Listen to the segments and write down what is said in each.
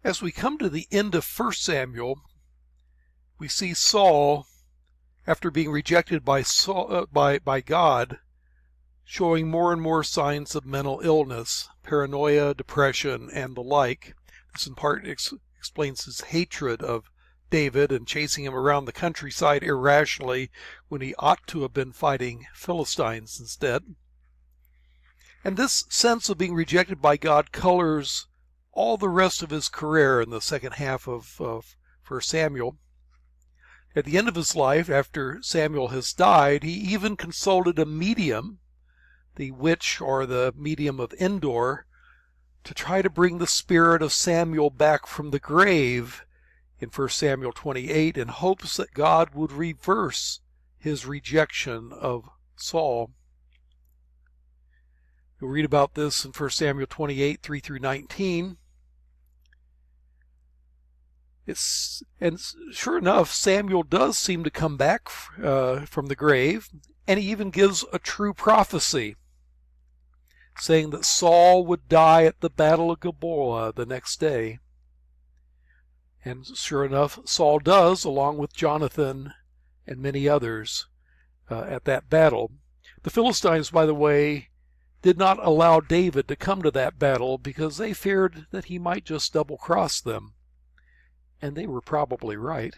As we come to the end of 1 Samuel, we see Saul, after being rejected by God, showing more and more signs of mental illness, paranoia, depression, and the like. This in part explains his hatred of David and chasing him around the countryside irrationally when he ought to have been fighting Philistines instead. And this sense of being rejected by God colors all the rest of his career in the second half of 1 Samuel. At the end of his life, after Samuel has died, he even consulted a medium, the witch or the medium of Endor, to try to bring the spirit of Samuel back from the grave in 1 Samuel 28 in hopes that God would reverse his rejection of Saul. You'll read about this in 1 Samuel 28, 3 through 19. And sure enough, Samuel does seem to come back from the grave, and he even gives a true prophecy, saying that Saul would die at the Battle of Gilboa the next day. And sure enough, Saul does, along with Jonathan and many others at that battle. The Philistines, by the way, did not allow David to come to that battle because they feared that he might just double-cross them. And they were probably right.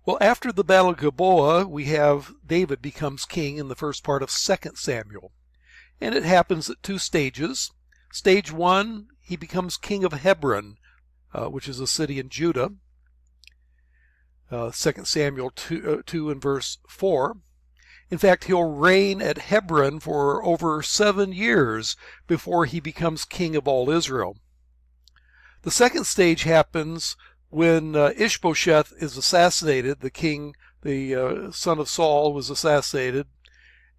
Well, after the Battle of Gilboa, we have David becomes king in the first part of 2 Samuel. And it happens at two stages. Stage 1, he becomes king of Hebron, which is a city in Judah. 2 Samuel 2 and verse 4. In fact, he'll reign at Hebron for over 7 years before he becomes king of all Israel. The second stage happens when Ishbosheth is assassinated. The king, the son of Saul, was assassinated,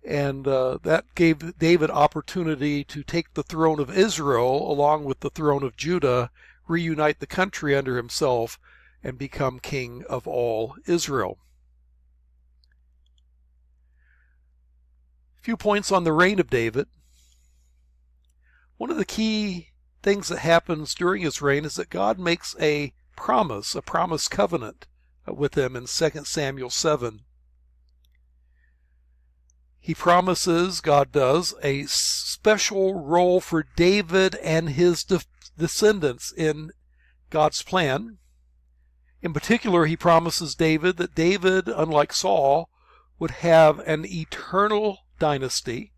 and that gave David opportunity to take the throne of Israel along with the throne of Judah, reunite the country under himself, and become king of all Israel. A few points on the reign of David. One of the key things that happens during his reign is that God makes a promise covenant with him in 2 Samuel 7. He promises, God does, a special role for David and his descendants in God's plan. In particular, he promises David that David, unlike Saul, would have an eternal dynasty,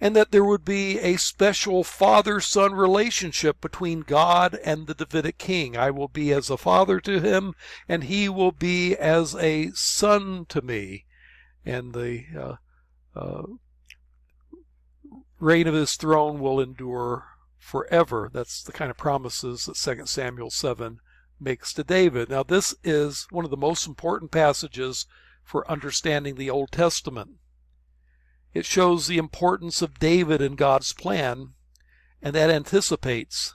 and that there would be a special father-son relationship between God and the Davidic king. I will be as a father to him, and he will be as a son to me. And the reign of his throne will endure forever. That's the kind of promises that 2 Samuel 7 makes to David. Now, this is one of the most important passages for understanding the Old Testament. It shows the importance of David in God's plan, and that anticipates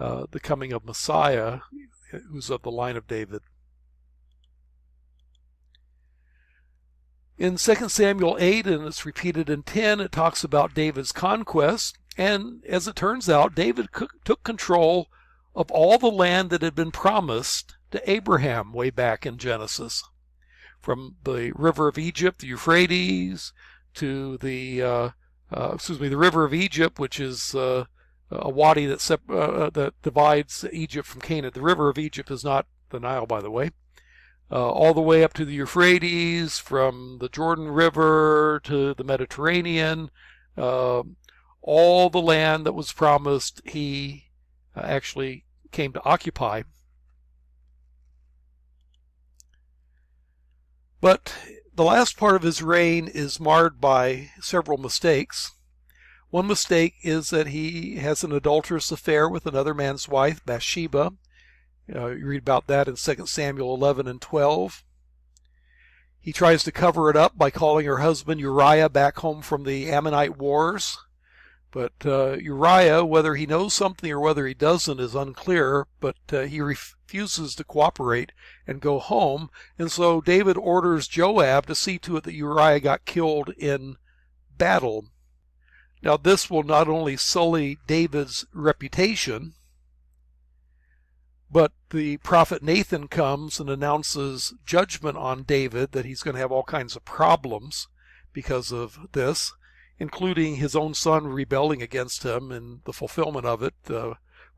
the coming of Messiah, who's of the line of David. In 2 Samuel 8, and it's repeated in 10, it talks about David's conquest, and as it turns out, David took control of all the land that had been promised to Abraham way back in Genesis. From the river of Egypt, the Euphrates, to the river of Egypt, which is a wadi that divides Egypt from Canaan. The river of Egypt is not the Nile, by the way. All the way up to the Euphrates, from the Jordan River to the Mediterranean, all the land that was promised, he actually came to occupy. But the last part of his reign is marred by several mistakes. One mistake is that he has an adulterous affair with another man's wife, Bathsheba. You read about that in 2 Samuel 11 and 12. He tries to cover it up by calling her husband Uriah back home from the Ammonite wars. But Uriah, whether he knows something or whether he doesn't is unclear, but he refuses to cooperate and go home. And so David orders Joab to see to it that Uriah got killed in battle. Now, this will not only sully David's reputation, but the prophet Nathan comes and announces judgment on David, that he's going to have all kinds of problems because of this, including his own son rebelling against him and the fulfillment of it,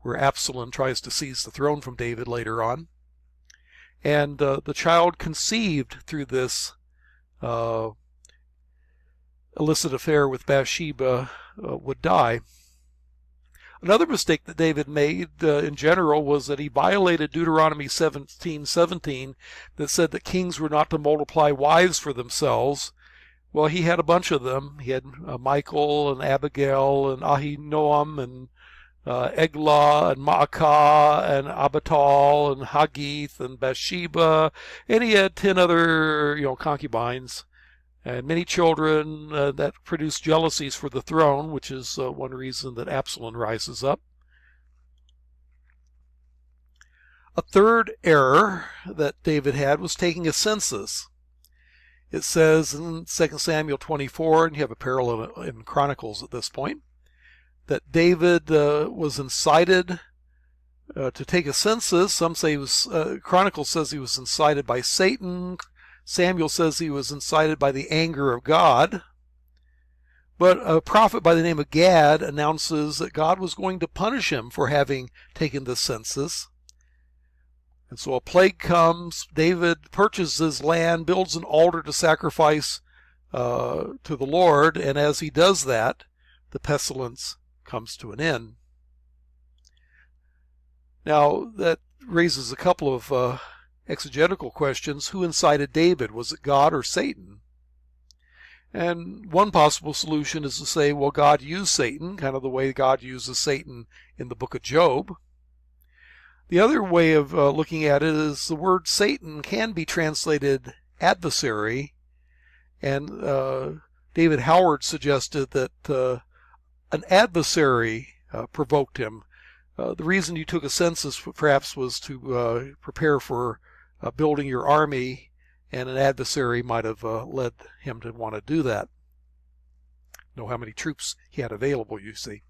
where Absalom tries to seize the throne from David later on. And the child conceived through this illicit affair with Bathsheba would die. Another mistake that David made in general was that he violated Deuteronomy 17:17 that said that kings were not to multiply wives for themselves. Well, he had a bunch of them. He had Michal and Abigail and Ahinoam and Eglah and Maacah and Abital and Haggith and Bathsheba, and he had 10 other concubines and many children that produced jealousies for the throne, which is one reason that Absalom rises up. A third error that David had was taking a census. It says in 2 Samuel 24, and you have a parallel in Chronicles at this point, that David was incited to take a census. Some say he was, Chronicles says he was incited by Satan. Samuel says he was incited by the anger of God. But a prophet by the name of Gad announces that God was going to punish him for having taken the census. And so a plague comes. David purchases land, builds an altar to sacrifice to the Lord, and as he does that, the pestilence comes to an end. Now, that raises a couple of exegetical questions. Who incited David? Was it God or Satan? And one possible solution is to say, well, God used Satan, kind of the way God uses Satan in the book of Job. The other way of looking at it is the word Satan can be translated adversary, and David Howard suggested that an adversary provoked him. The reason you took a census perhaps was to prepare for building your army, and an adversary might have led him to want to do that. Know how many troops he had available, you see.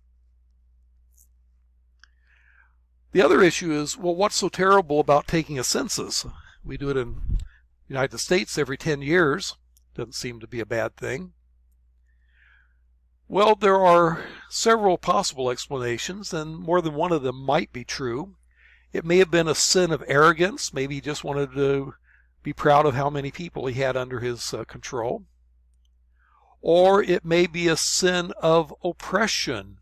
The other issue is, well, what's so terrible about taking a census? We do it in the United States every 10 years. Doesn't seem to be a bad thing. Well, there are several possible explanations, and more than one of them might be true. It may have been a sin of arrogance. Maybe he just wanted to be proud of how many people he had under his control. Or it may be a sin of oppression.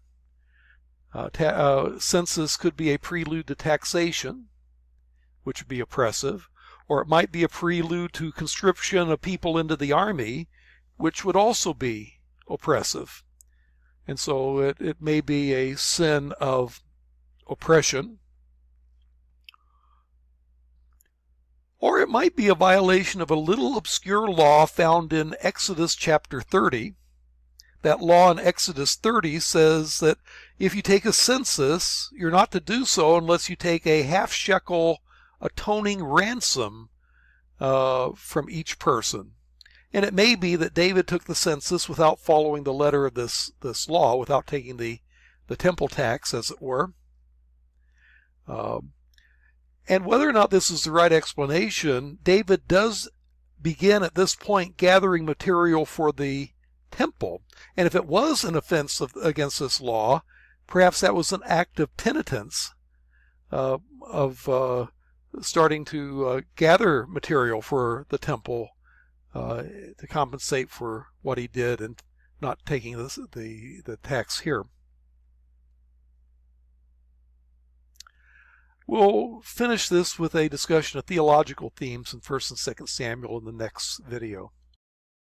Census could be a prelude to taxation, which would be oppressive, or it might be a prelude to conscription of people into the army, which would also be oppressive. And so it may be a sin of oppression, or it might be a violation of a little obscure law found in Exodus chapter 30. That law in Exodus 30 says that if you take a census, you're not to do so unless you take a half shekel atoning ransom from each person. And it may be that David took the census without following the letter of this law, without taking the temple tax, as it were. And whether or not this is the right explanation, David does begin at this point gathering material for the temple. And if it was an offense against this law, perhaps that was an act of penitence of starting to gather material for the temple to compensate for what he did and not taking the tax here. We'll finish this with a discussion of theological themes in 1 and 2 Samuel in the next video.